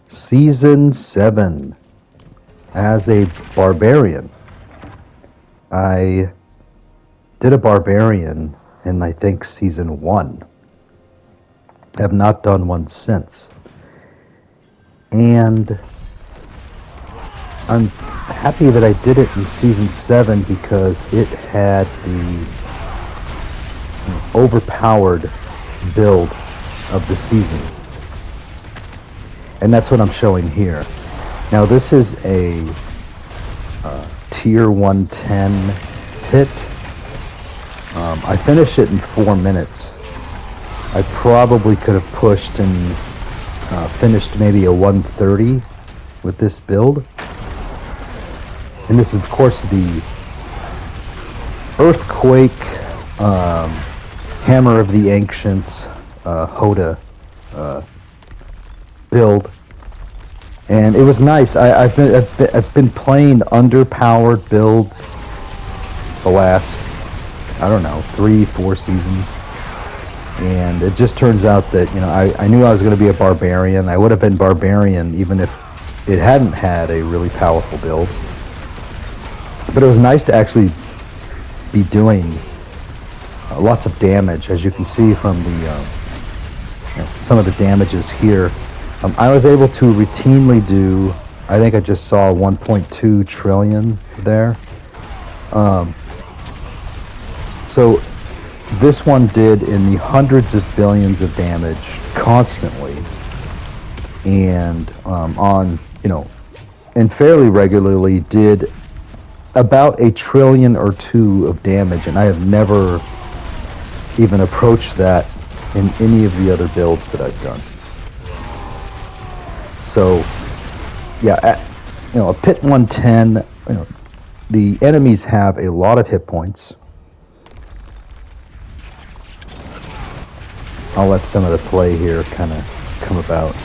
Season 7 as a Barbarian. I did a Barbarian in, I think, Season 1. I have not done one since. And I'm happy that I did it in Season 7 because it had the overpowered build of the season. And that's what I'm showing here. Now this is a tier 110 pit. I finished it in 4 minutes. I probably could have pushed and finished maybe a 130 with this build. And this is of course the Earthquake Hammer of the Ancients Hoda build, and it was nice. I've been playing underpowered builds the last, I don't know, 3-4 seasons, and it just turns out that, you know, I knew I was going to be a Barbarian. I would have been Barbarian even if it hadn't had a really powerful build, but it was nice to actually be doing lots of damage, as you can see from the some of the damages here. I was able to routinely do, I think I just saw 1.2 trillion there. So this one did in the hundreds of billions of damage constantly, and on, you know, and fairly regularly did about 1 trillion or 2 of damage, and I have never even approached that in any of the other builds that I've done. So, yeah, you know, a pit 110, you know, the enemies have a lot of hit points. I'll let some of the play here kind of come about.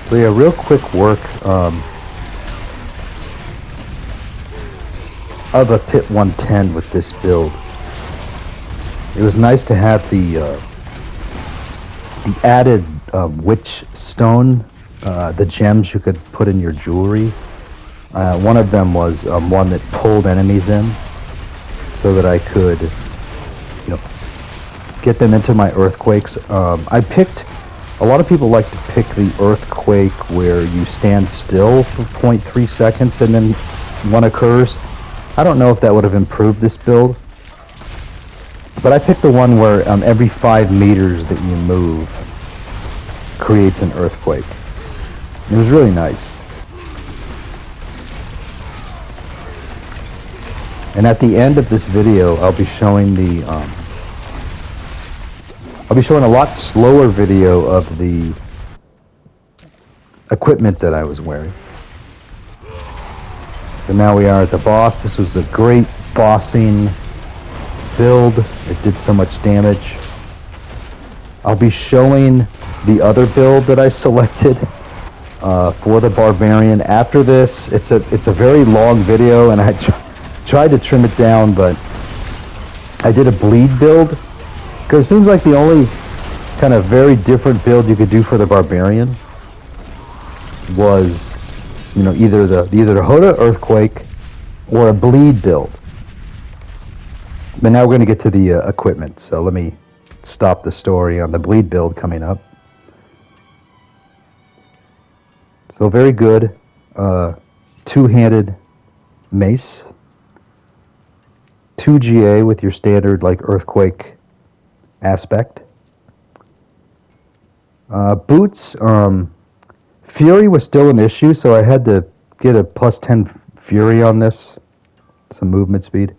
So yeah, real quick work of a pit 110 with this build. It was nice to have the added witch stone, the gems you could put in your jewelry. One of them was one that pulled enemies in, so that I could, you know, get them into my earthquakes. I picked. A lot of people like to pick the earthquake where you stand still for 0.3 seconds and then one occurs. I don't know if that would have improved this build, but I picked the one where every 5 meters that you move creates an earthquake. It was really nice. And at the end of this video, I'll be showing the I'll be showing a lot slower video of the equipment that I was wearing. So now we are at the boss. This was a great bossing build. It did so much damage. I'll be showing the other build that I selected for the Barbarian after this. It's a very long video, and I tried to trim it down, but I did a bleed build. Because it seems like the only kind of very different build you could do for the Barbarian was, you know, either the Hoda Earthquake or a bleed build. But now we're going to get to the equipment, so let me stop the story on the bleed build coming up. So very good two-handed mace, 2 GA with your standard like Earthquake aspect. Boots, Fury was still an issue, so I had to get a plus 10 Fury on this, some movement speed.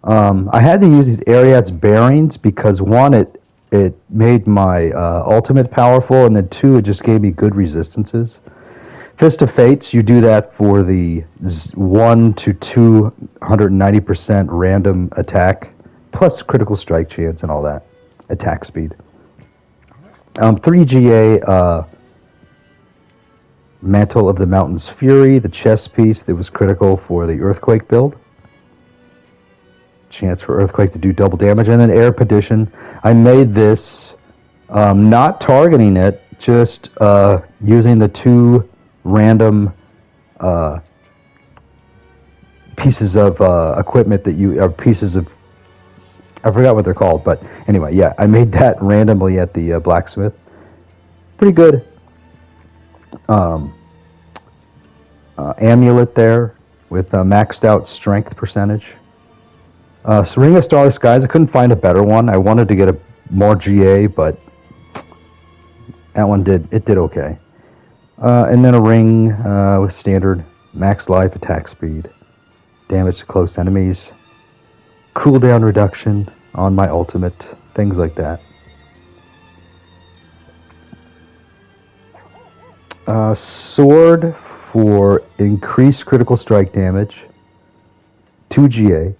I had to use these Ariad's bearings because one, it made my ultimate powerful, and then two, it just gave me good resistances. Fist of Fates, you do that for the 1 to 290% random attack, plus critical strike chance and all that. Attack speed. 3 GA, Mantle of the Mountain's Fury, the chest piece that was critical for the Earthquake build. Chance for Earthquake to do double damage. And then Air Petition. I made this not targeting it, just using the 2 random pieces of equipment that you... pieces of... I forgot what they're called, but anyway, yeah. I made that randomly at the blacksmith. Pretty good. Amulet there with maxed out strength percentage. Ring of Starless Skies, I couldn't find a better one. I wanted to get a more GA, but that one did okay. And then a ring with standard max life, attack speed, damage to close enemies, cooldown reduction on my ultimate, things like that. Sword for increased critical strike damage, 2 GA.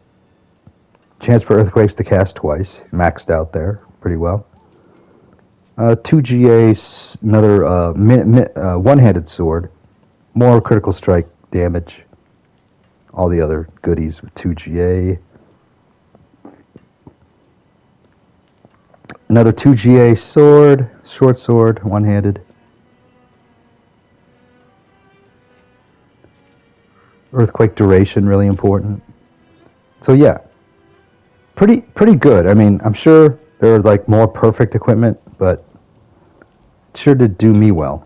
Chance for Earthquakes to cast twice, maxed out there, pretty well. 2 GA, another one-handed sword, more critical strike damage. All the other goodies with 2 GA. Another 2 GA sword, short sword, one-handed. Earthquake duration, really important. So yeah. Pretty good. I mean, I'm sure there are like more perfect equipment, but it sure did do me well.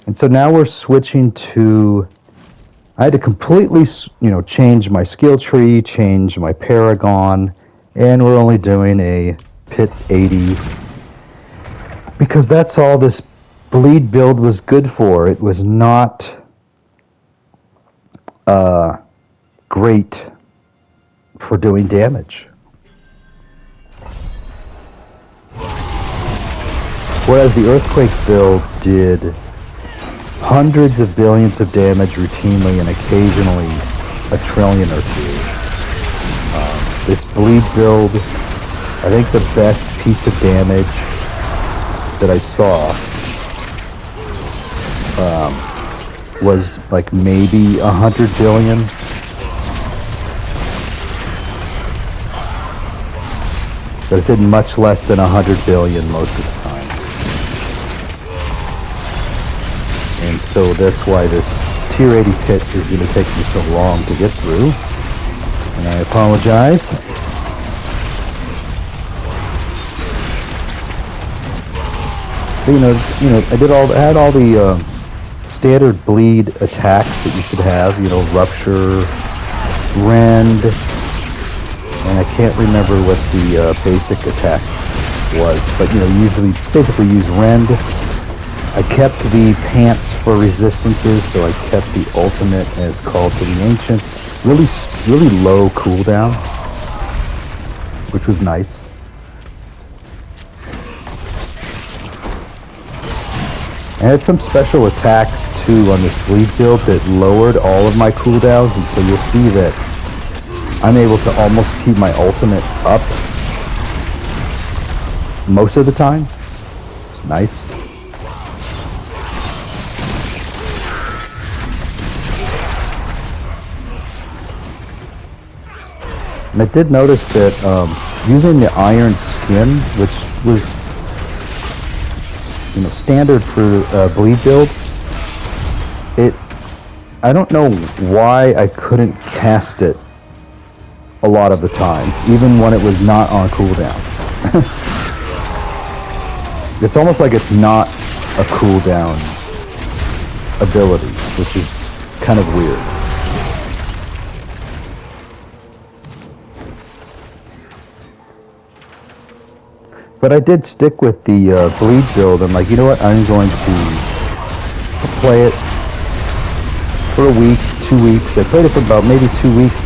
And so now we're switching to... I had to completely, change my skill tree, change my Paragon, and we're only doing a Pit 80 because that's all this bleed build was good for. It was not great for doing damage. Whereas the Earthquake build did hundreds of billions of damage routinely and occasionally a trillion or two. This bleed build, I think the best piece of damage that I saw was like maybe 100 billion. But it did much less than 100 billion most of the time. And so that's why this tier 80 pit is going to take me so long to get through. And I apologize. But, I had all the standard bleed attacks that you should have. Rupture, rend, and I can't remember what the basic attack was, but usually basically use rend. I kept the pants for resistances, so I kept the ultimate as Call to the Ancients. Really low cooldown, which was nice. I had some special attacks too on this bleed build that lowered all of my cooldowns, and so you'll see that I'm able to almost keep my ultimate up most of the time. It's nice. And I did notice that using the Iron Skin, which was standard for bleed build, I don't know why I couldn't cast it a lot of the time, even when it was not on cooldown. It's almost like it's not a cooldown ability, which is kind of weird. But I did stick with the bleed build. I'm like, you know what? I'm going to play it for a week, 2 weeks. I played it for about maybe 2 weeks.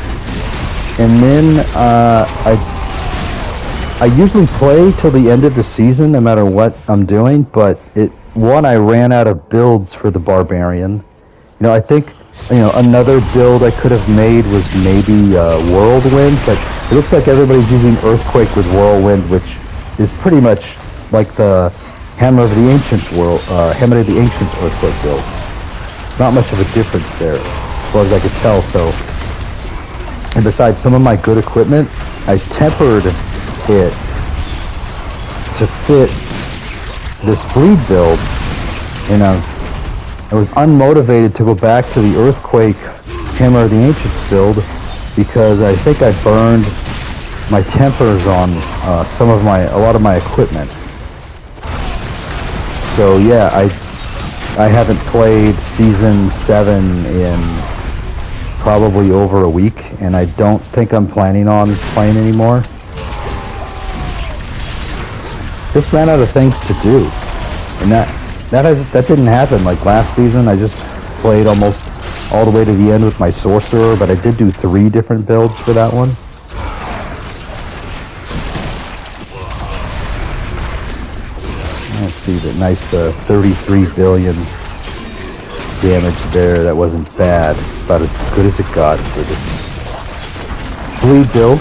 And then I usually play till the end of the season, no matter what I'm doing. But one, I ran out of builds for the Barbarian. I think, another build I could have made was maybe Whirlwind, but it looks like everybody's using Earthquake with Whirlwind, which is pretty much like the Hammer of the Ancients Earthquake build. Not much of a difference there, as far as I could tell. So, and besides some of my good equipment, I tempered it to fit this bleed build. I was unmotivated to go back to the Earthquake Hammer of the Ancients build because I think I burned my tempers on a lot of my equipment. So yeah, I haven't played Season 7 in probably over a week, and I don't think I'm planning on playing anymore. Just ran out of things to do, and that didn't happen. Like last season, I just played almost all the way to the end with my sorcerer, but I did do 3 different builds for that one. Let's see, the nice 33 billion damage there. That wasn't bad. It's about as good as it got for this bleed build.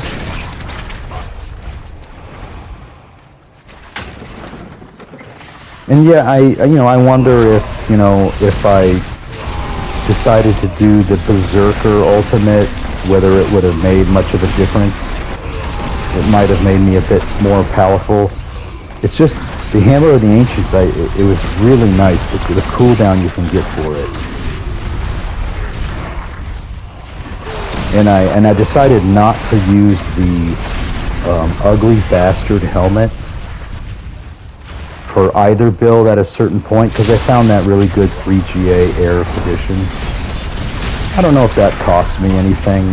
And yeah, I wonder if I decided to do the Berserker Ultimate, whether it would have made much of a difference. It might have made me a bit more powerful. It's just the Hammer of the Ancients. It was really nice, the cooldown you can get for it. And I decided not to use the Ugly Bastard helmet for either build at a certain point, because I found that really good 3GA air edition. I don't know if that cost me anything.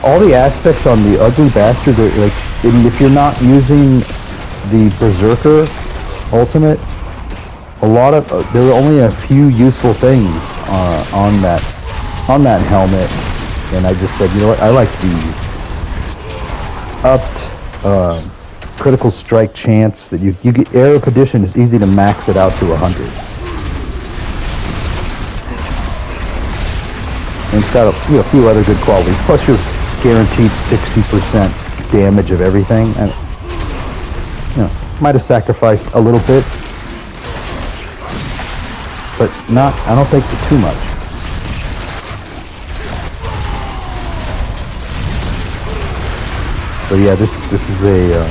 All the aspects on the Ugly Bastard, like, if you're not using the Berserker Ultimate, there are only a few useful things on that helmet, and I just said, you know what, I like the upped critical strike chance that you get. Air of Perdition is easy to max it out to 100. And it's got a few other good qualities. Plus you're guaranteed 60% damage of everything. And might have sacrificed a little bit, but I don't think too much. So yeah, this is a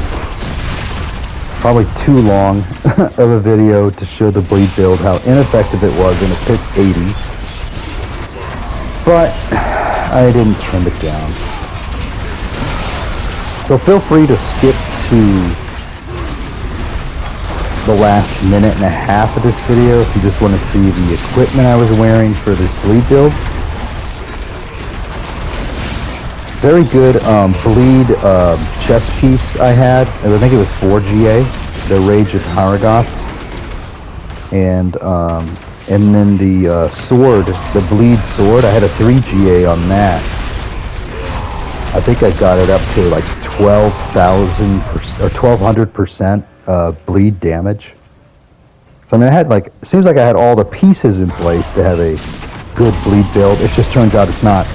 probably too long of a video to show the bleed build, how ineffective it was, and it picked 80. But I didn't trim it down. So feel free to skip to the last minute and a half of this video if you just want to see the equipment I was wearing for this bleed build. Very good bleed chest piece I had. I think it was 4GA, the Rage of Paragoth. And then the sword, the bleed sword, I had a 3GA on that. I think I got it up to like 12,000 or 1,200% bleed damage. So I mean, it seems like I had all the pieces in place to have a good bleed build. It just turns out it's not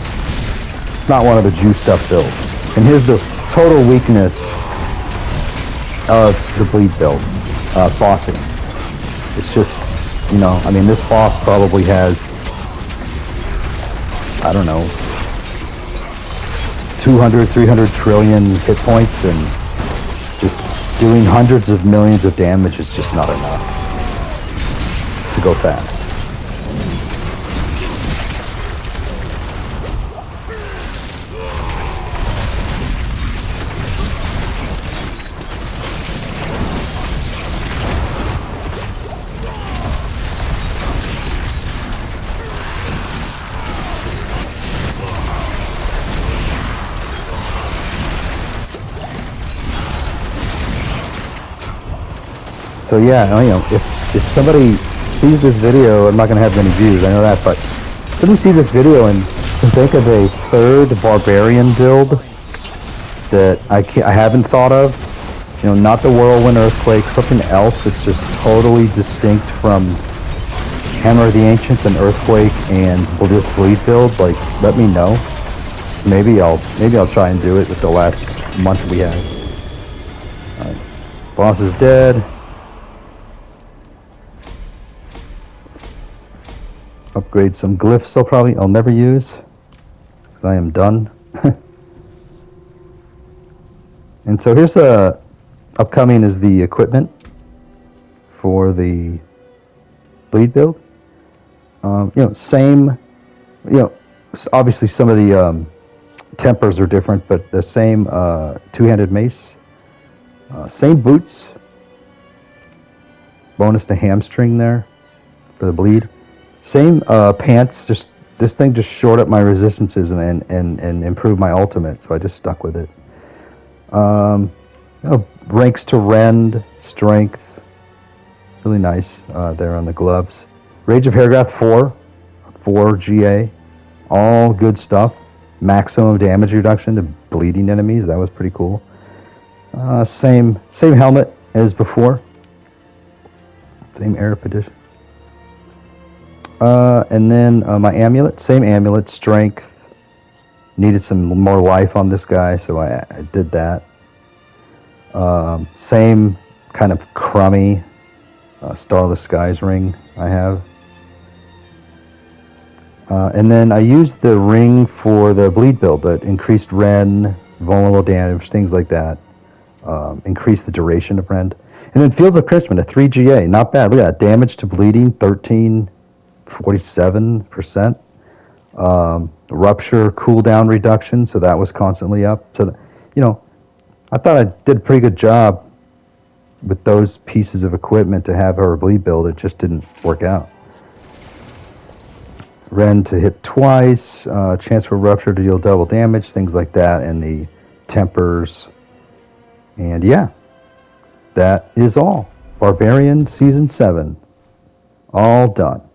one of the juiced up builds. And here's the total weakness of the bleed build, bossing. It's just, I mean, this boss probably has, I don't know, 200, 300 trillion hit points, and just doing hundreds of millions of damage is just not enough to go fast. So yeah, if somebody sees this video, I'm not going to have many views, I know that, but if you see this video and think of a third Barbarian build that I haven't thought of, Not the Whirlwind Earthquake, something else that's just totally distinct from Hammer of the Ancients and Earthquake and this Bleed build, like, let me know. Maybe I'll try and do it with the last month we have. Boss is dead. Upgrade some glyphs I'll never use, because I am done. And so here's upcoming is the equipment for the Bleed build. Same, obviously some of the tempers are different, but the same two-handed mace. Same boots. Bonus to hamstring there for the Bleed. Same pants. Just this thing just shored up my resistances and improved my ultimate, so I just stuck with it. Ranks to rend, strength. Really nice there on the gloves. Rage of Hairgrath 4 GA. All good stuff. Maximum damage reduction to bleeding enemies. That was pretty cool. Same helmet as before. Same Arab edition. And then my amulet. Same amulet. Strength. Needed some more life on this guy, so I did that. Same kind of crummy Starless Skies ring I have. And then I used the ring for the Bleed build that increased rend, vulnerable damage, things like that. Increased the duration of rend. And then Fields of Crimson, a 3 GA, not bad. Look at that, damage to bleeding, 47%. Rupture cooldown reduction, so that was constantly up. So, I thought I did a pretty good job with those pieces of equipment to have her Bleed build. It just didn't work out. Rend to hit twice, chance for Rupture to deal double damage, things like that, and the tempers. And yeah, that is all. Barbarian Season 7. All done.